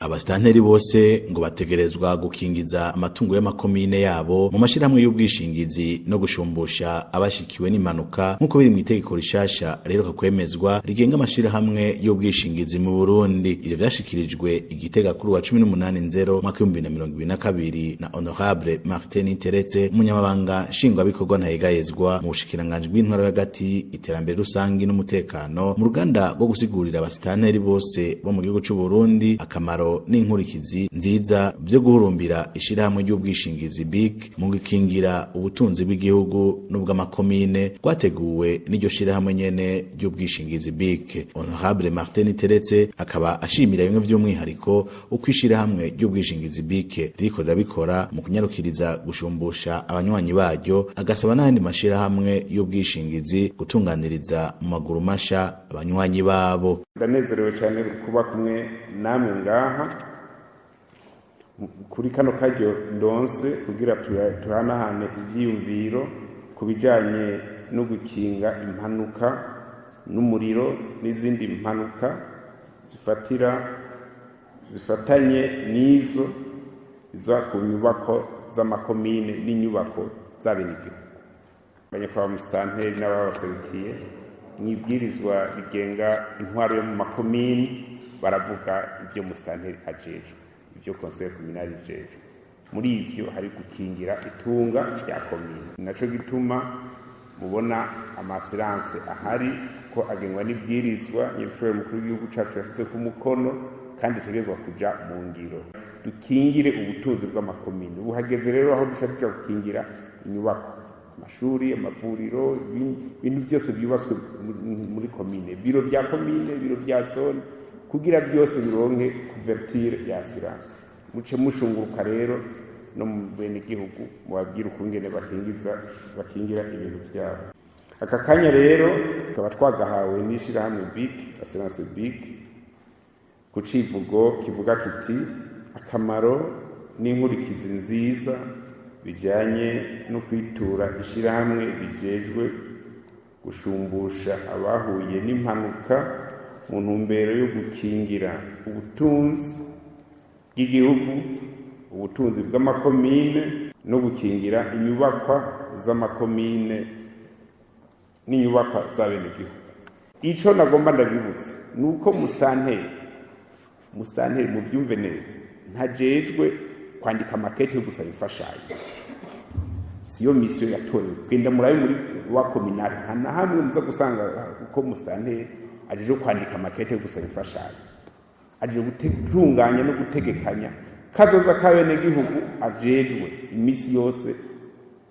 Abasitanteri bose ngo bategerezwa gukingiza amatungo y'amakomine yabo mu mashirahamwe y'ubwishingizi no gushumbusha abashikiwe n'impanuka nk'uko biri mu itegeko rishasha riheruka kwemezwa rigenga amashirahamwe y'ubwishingizi mu Burundi. Ivyo vyashikirijwe Igitega kuri wa 18/0 mwaka 2022 na Honorable Martin Teretse, umunyamabanga nshingwabikorwa ntayegayezwa mu bushikiranganji bw'intwaro hagati, iterambere rusangi n'umutekano, mu ruganda rwo gusigurira abasitanteri bose bo mu gihugu c'u Burundi akamaro n'inkurikizi nziza byo guhurumbira ishirahamwe ry'ubwishingizi BIC mu gukingira ubutunzi bw'igihugu n'ubw'amakomine rwateguwe n'iryo shirahamwe nyene ry'ubwishingizi BIC. Honorable Martin Teretse akaba ashimira bimwe vy'umwihariko uko ishirahamwe ry'ubwishingizi BIC ririko rirabikora mu kunyarukiriza gushumbusha abanywanyi baryo, agasaba n'ayandi mashirahamwe y'ubwishingizi gutunganiriza mu maguru masha abanywanyi babo. Ndanezerewe cyane kuba kumwe namwe ngaha kuri kano karyo ndonse kugira tuhanahane ivyiyumviro ku bijanye no gukinga impanuka n'umuriro n'izindi mpanuka zifatanye n'izo ku nyubako z'amakomine n'inyubako z'abenegihugu. Abanyakwa musitanteri n'ababaserukiye mwibwirizwa rigenga intwaro yo mu makomine baravuga ivyo musitanteri ajejwe, ivyo conseil communal ajejwe. Muri ivyo hari gukingira itunga rya komine. Naco gituma mubona amasilance ahari ko agengwa n'ibwirizwa nyir'icubahiro mukuru w'igihugu cacu yashyize ku mukono kandi tegerezwa kuja mu ngiro. Dukingire ubutunzi bw'amakomine. Ubu hageze rero aho duca gukingira inyubako, amashuri, amavuriro, ibintu byose byubatswe muri komine, biro vya komine, biro vya zone, kugira byose bironke couverture ya assurance. Muce mushunguruka rero no mu bene gihugu mubabwira ukungene bakingira ibintu byabo. Aka kanya rero tukaba twagahawe n'ishirahamwe BIC, assurance BIC, ku civugo kivuga kiti akamaro n'inkurikizi nziza bijanye no kwitura ishirahamwe bijejwe gushumbusha abahuye n'impanuka mu ntumbero yo gukingira ubutunzi bw'igihugu, ubutunzi bw'amakomine no gukingira inyubakwa z'amakomine n'inyubakwa z'abenegihugu. Ico nagomba ndabibutse nuko musitanteri mu vyumve neza ntajejwe kwandika makete yo gusaba imfashanyo. Siyo misiyo yatorewe. Genda murabe muri wa kominari nta na hamwe muza gusanga uko musitanteri ajeje kwandika makete yo gusaba imfashanyo, ajeje gutunganya no gutegekanya kazoza k'abenegihugu ajejwe imisi yose,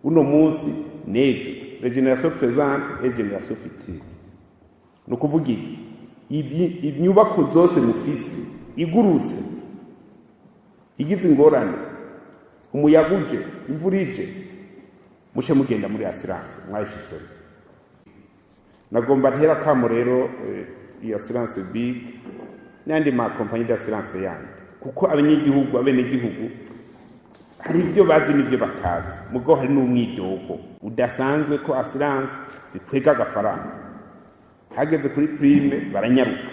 uno munsi nejo, regeneration présente et génération future. Nukuvuga iki inyubako zose mufise igurutse igize ingorane, umuyaga uje, imvura ije, muce mugenda muri assurance mwayishitseho. Nagomba ntera kamo rero iyi assurance BIC n'andi ma compagnie d'assurance yandi, kuko abenegihugu hari ivyo bazi n'ivyo batazi, mugo hari n'umwidogo udasanzwe ko assurance zikwega agafaranga. Hageze kuri prime baranyaruka,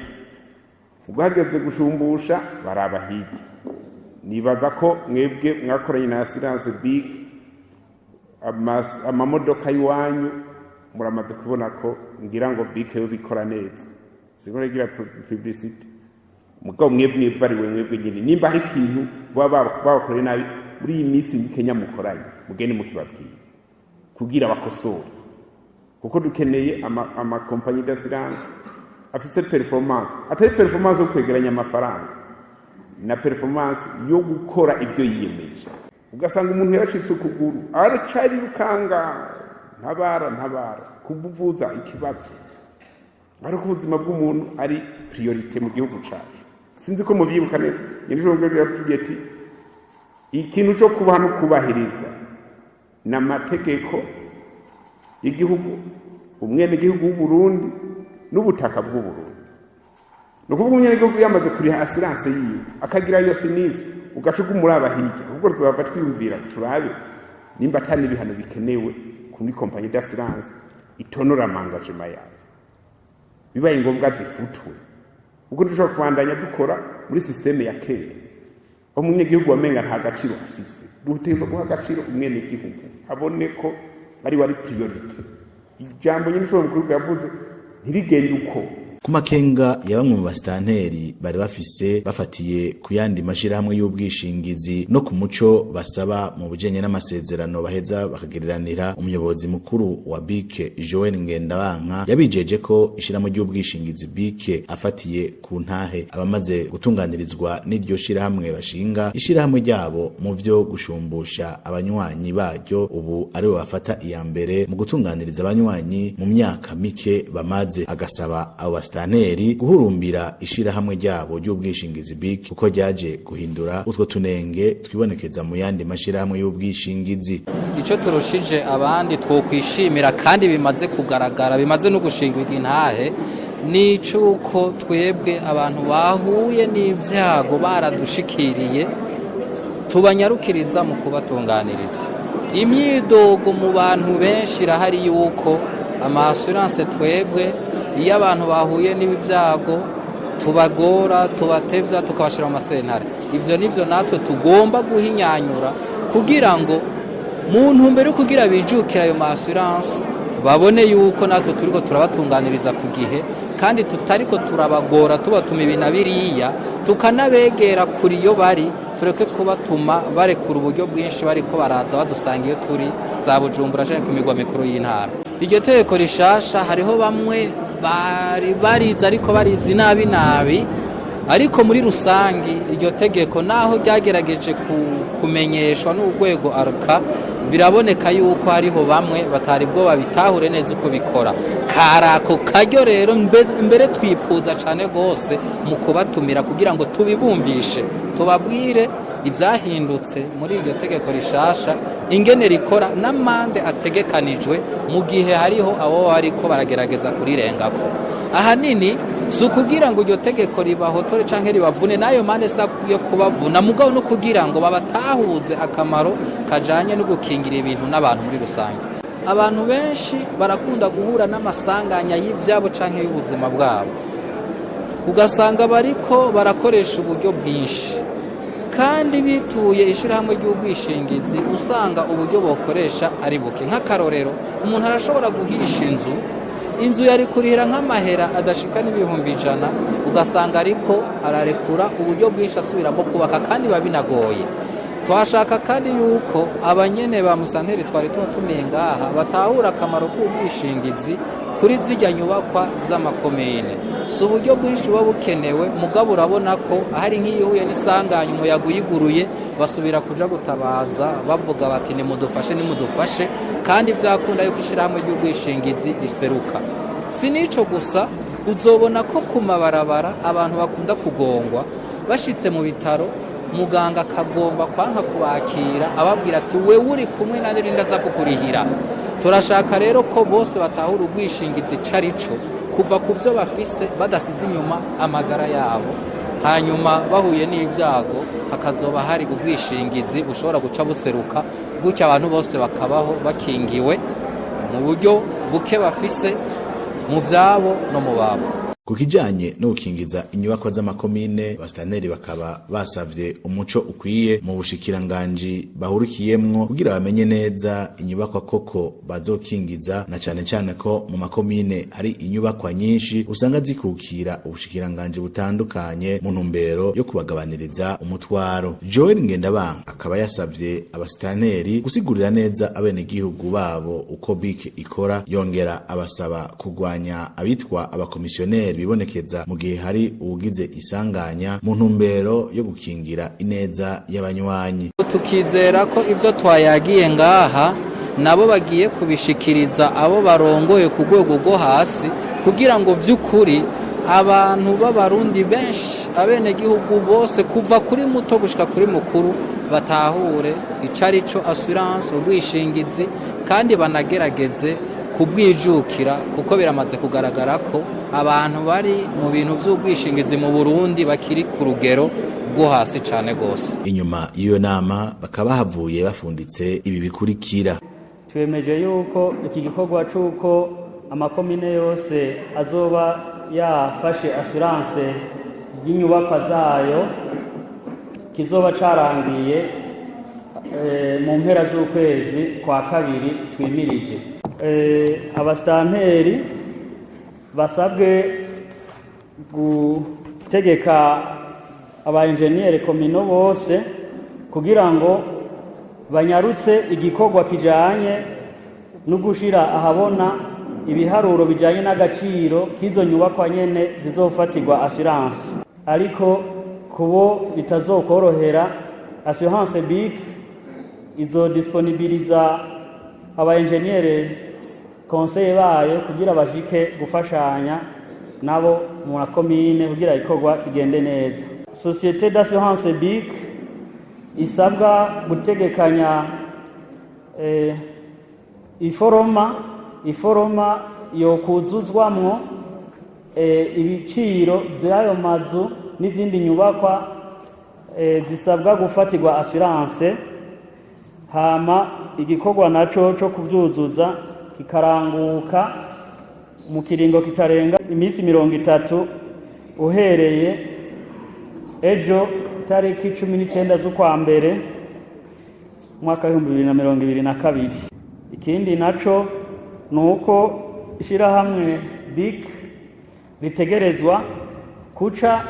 ubwo hageze gushumbusha baraba hirya. Nibaza ko mwebwe mwakoranye na assurance BIC amamodoka y'iwanyu muramaze kubona ko ngira ngo BIC yo bikora neza, sigura gira publicity. Mugabo mwebwe mwebwe nyine nimba hari ikintu babakoreye nabi muri iyi minsi Kenya mukoranye mugende mukibabwiye kugira bakosora, kuko dukeneye ama compagnie d'assurance afise performance, atari performance yo kwegeranya amafaranga na performance yo gukora ivyo yiyemeje. Ugasanga umuntu yarashitse ukuguru aracari rukanga ntabara kubuvuza ikibazo, ariko ubuzima bw'umuntu ari priorite mu gihugu cacu. Sinzi ko muvyibuka neza nyir'ijoro yatubwiye ati ikintu cyo kubaha no kubahiriza n'amategeko y'igihugu, umwene gihugu w'u Burundi n'ubutaka bw'u Burundi. Nukuvuga umwene gihugu yamaze kuriha assurance yiwe akagira iyo sinisi ugacuga umuraba hirya, ubwo tuzaba twiyumvira turabe nimba atani bihano bikenewe kuri compagnie d'assurance itonora amangagement yayo, bibaye ngombwa zifutwe. Ubwo dushobora kubandanya dukora muri systeme ya kera. umunyagihugu wamenga nta gaciro afise. Dutegerezwa guha agaciro umwenegihugu abone ko ari wari priority. Ijambo nyine ushobora mukuru yavuze ntirigende uko. Ku makenga ya bamwe mu basitanteri bari bafise bafatiye ku yandi mashirahamwe y'ubwishingizi no ku muco basaba mu bujenye n'amasezerano baheza bakagereranira, umuyobozi mukuru wa BIC Joel Ngendabanka yabijeje ko ishiramo ry'ubwishingizi BIC afatiye ku ntahe abamaze gutunganirizwa n'iryo shirahamwe bashinga ishirahamwe ryabo mu vyo gushumbusha abanywanyi baryo, ubu ari bo bafata iya mbere mu gutunganiriza abanywanyi mu myaka mike bamaze. Agasaba abo staneri guhurumbira ishirahamwe ryabo ry'ubwishingizi BIC kuko ryaje guhindura utwo tunenge twibonekeza mu yandi mashirahamwe y'ubwishingizi. Ico turushije abandi twokwishimira kandi bimaze kugaragara, bimaze no gushingirwa intahe, ni cuko twebwe abantu bahuye n'ivyago baradushikiriye tubanyarukiriza mu kubatunganiriza. Imyidogo mu bantu benshi irahari yuko ama assurance twebwe iyo abantu bahuye n'ibyago tubagora, tubatevya, tukabashira mu masentare. Ivyo nivyo natwe tugomba guhinyanyura kugira ngo muntu mbere kugira bijukira ayo assurance babone yuko natwe turiko turabatunganiriza ku gihe kandi tutariko turabagora tubatuma ibintu biriya, tukanabegera kuri iyo bari, tureke kubatuma barekura uburyo bwinshi bariko baraza badusanga iyo turi za Bujumbura canke ku migwa mikuru y'intara. Iryo tegeko rishasha hariho bamwe bariza ariko barizi nabi, ariko muri rusangi iryo tegeko naho ryagerageje kumenyeshwa n'urwego aruka, biraboneka yuko hariho bamwe batari bwo babitahure neza uko bikora. Karako karyo rero mbere twipfuza cane gose mu kubatumira kugira ngo tubibumvishe, tubabwire ivyahindutse muri iryo tegeko rishasha, ingene rikora n'amande ategekanijwe mu gihe hariho abo bariko baragerageza kurirengako. Ahanini si ukugira ngo iryo tegeko ribahotore canke ribavune, nayo mande sa yo kubavuna, mugabo no kugira ngo babatahuze akamaro kajanye no gukingira ibintu n'abantu muri rusange. Abantu benshi barakunda guhura n'amasanganya y'ivyabo canke y'ubuzima bwabo, ugasanga bariko barakoresha uburyo bwinshi kandi bituye ishirahamwe ry'ubwishingizi, usanga uburyo bokoresha ari buke. Nk'akarorero, umuntu arashobora guhisha inzu yari kurihira nk'amahera adashika n'ibihumbi 100, ugasanga ariko ararekura uburyo bwinshi asubiramo kubaka kandi babinagoye. Twashaka kandi yuko abanyene ba musanteri twari tumengaha batahura akamaro k'ubwishingizi kuri zijya nyubakwa z'amakomine. Si uburyo bwinshi buba bukenewe, mugabo urabona ko ahari nk'iyo huye n'isanganya umuyaga uyiguruye basubira kuja gutabaza bavuga bati nimudufashe, kandi vyakunda yuko ishirahamwe ry'ubwishingizi riseruka. Si nico gusa, uzobona ko ku mabarabara abantu bakunda kugongwa bashitse mu bitaro, muganga akagomba kwanka kubakira ababwira ati we uri kumwe na Rinda za kukurihira. Turashaka rero ko bose batahura ubwishingizi carico kuva ku vyo bafise badasize inyuma amagara yabo, hanyuma bahuye n'ivyago hakazoba hari ubwishingizi bushobora guca buseruka, gutya abantu bose bakabaho bakingiwe mu buryo buke bafise mu vyabo no mu babo. Ku kijanye no gukingiza inyubakwa z'amakomine, abastaneri bakaba basavye umuco ukwiye mu bushikiranganji bahurikiyemwo kugira bamenye neza inyubakwa koko bazokingiza, na cane cane ko mu makomine hari inyubakwa nyinshi usanga zikukira ubushikiranganji butandukanye mu ntumbero yo kubagabaniriza umutwaro. Joel Ngendabanka akaba yasavye abastaneri gusigurira neza abenegihugu babo uko BIC ikora, yongera abasaba kugwanya abitwa abakomisiyoneri bibonekeza mu gihe hari ugize isanganya mu ntumbero yo gukingira ineza y'abanywanyi. Tukizera ko ivyo twayagiye ngaha nabo bagiye kubishikiriza abo barongoye ku rwego rwo hasi, kugira ngo vy'ukuri abantu b'abarundi benshi, abenegihugu bose kuva kuri muto gushika kuri mukuru batahure icarico assurance, ubwishingizi, kandi banagerageze kubwijukira, kuko biramaze kugaragara ko abantu bari mu bintu vy'ubwishingizi mu Burundi bakiri ku rugero rwo hasi cane gose. Inyuma iyo nama bakaba havuye bafunditse ibi bikurikira: twemeje yuko iki gikorwa c'uko amakomine yose azoba yafashe assurance y'inyubakwa zayo kizoba carangiye mu mpera z'ukwezi kwa kabiri twimirije. Abasitanteri basabwe gutegeka aba enjeniyeri komino bose kugira ngo banyarutse igikorwa kijanye no gushira ahabona ibiharuro bijanye n'agaciro k'izo nyubakwa nyene zizofatirwa assurance. Ariko kubo bitazokorohera, assurance BIC izo disponibiliza aba enjeniyeri conseil bayo kugira bashike gufashanya nabo mu makomine kugira ikorwa kigende neza. Société d'assurance BIC isabwa gutegekanya iforoma yo kuzuzwamwo ibiciro by'ayo mazu n'izindi nyubakwa zisabwa gufatirwa assurance, hama igikorwa naco cyo kuvyuzuza kikaranguka mu kiringo kitarenga iminsi 30 uhereye ejo tariki 19 z'ukwa mbere mwaka 2022. Ikindi naco nuko ishirahamwe BIC ritegerezwa kuca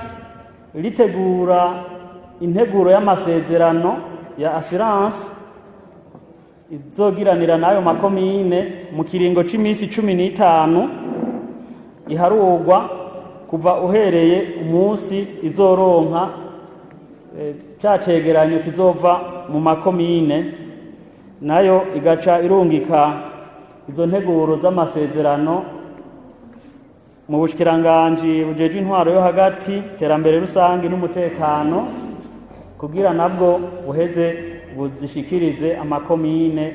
litegura integuro y'amasezerano ya assurance izogiranira nayo makomine mu kiringo c'imisi 15 iharurwa kuva uhereye umunsi izoronka cacegeranyo kizova mu makomine, nayo igaca irungika izo nteguro z'amasezerano mu bushikiranganje bujeje intwaro yo hagati, terambere rusangi n'umutekano, kugira nabwo buheze buzishikirize amakomine,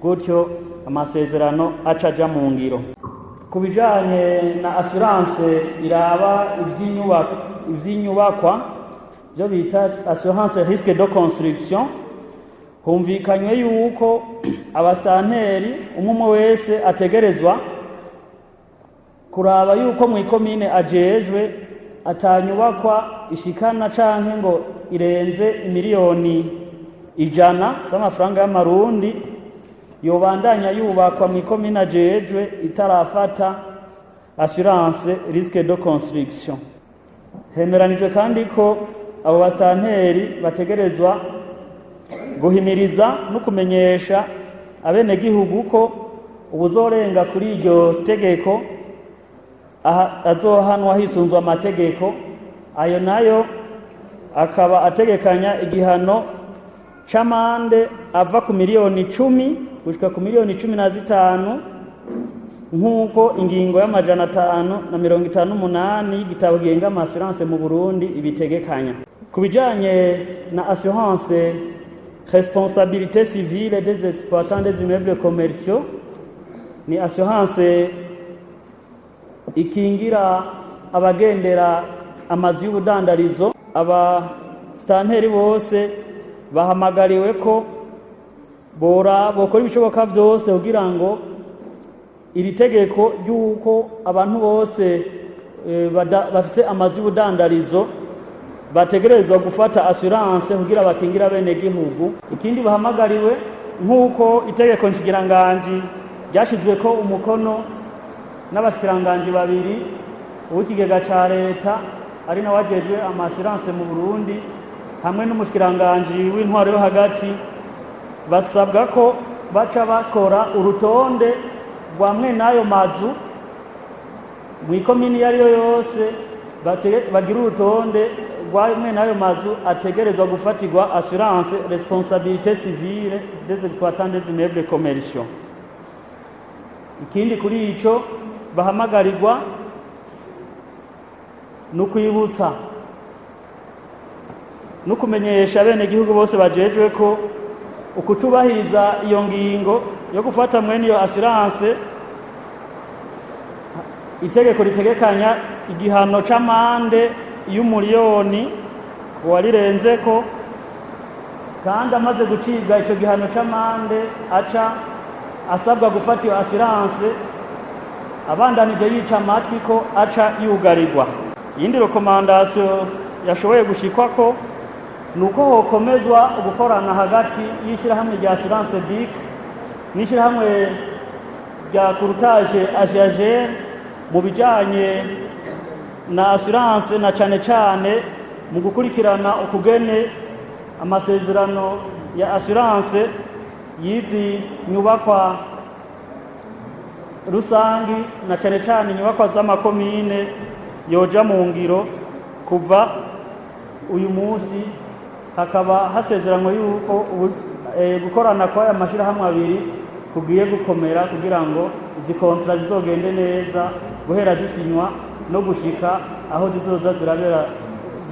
gutyo amasezerano acaja mu ngiro. Kubijanye na assurance iraba ivy'inyubakwa byo bita assurance risque de construction, humvikanywe yuko abastanteri umwe wese ategerezwa kuraba yuko mu ikomine ajejwe atanyubakwa ishikana canke ngo irenze miliyoni 100 z'amafaranga y'amarundi yobandanya yubakwa mu ikomine ajejwe itarafata assurance risque de construction. Hemeranijwe kandi ko abo bastanteri bategerezwa guhimiriza no kumenyesha abenegihugu ko ubuzorenga kuri iryo tegeko azohanwa hisunzwe amategeko. Ayo nayo akaba ategekanya igihano c'amande ava ku miliyoni 10 gushika ku miliyoni 15 nk'uko ingingo y'amajana 558 y'igitabo genga assurance mu Burundi ibitegekanya. Kubijanye na assurance responsabilité civile des exploitants des immeubles commerciaux, ni assurance ikingira abagendera amazu y'ubudandarizo. Abastanteri bose bahamagariwe ko bokora ibishoboka byose kugira ngo iri tegeko ry'uko abantu bose bafise amazu y'ubudandarizo bategerezwa gufata assurance kugira bakingira bene gihugu. Ikindi bahamagariwe nk'uko itegeko nshikiranganji ryashizwe ko umukono n'abashikiranganji babiri, uw'ikigega ca leta ari nawe ajejwe amassurance mu Burundi hamwe n'umushikiranganji w'intwaro yo hagati, basabwa ko baca bakora urutonde rwa mwene ayo mazu mu ikomini iyo ariyo yose, bagira urutonde rwa mwene ayo mazu ategerezwa gufatirwa assurance responsabilité civile des exploitants des immeubles commerciaux. Ikindi kuri ico bahamagarirwa no kwibutsa no kumenyesha bene gihugu bose bajejwe ko ukutubahiriza iyo ngingo yo gufata mwene iyo assurance, itegeko ritegekanya igihano c'amande y'umuliyoni warirenzeko, kandi amaze gucibwa ico gihano c'amande aca asabwa gufata iyo assurance, abandanije yica amatwi ko aca yugarirwa. Yindi recommandation yashoboye gushikwa ko nuko hokomezwa gukorana hagati y'ishirahamwe rya assurance BIC n'ishirahamwe rya courtage AGAGER mu bijanye na assurance na cane mu gukurikirana ukugene amasezerano ya assurance yizi nyubakwa rusangi na cane nyubakwa z'amakomine yoja mu ngiro. Kuva uyu munsi hakaba hasezeranywe yuko gukorana kwa aya mashirahamwe abiri kugiye gukomera kugira ngo izi kontra zizogende neza guhera zisinywa no gushika aho zizoza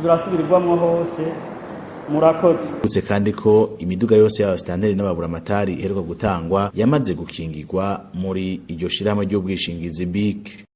zirasubirirwamwo hose. Murakoze. Kandi ko imiduga yose y'abastanteri n'ababuramatari iheruka gutangwa yamaze gukingirwa muri iryo shirahamwe ry'ubwishingizi BIC.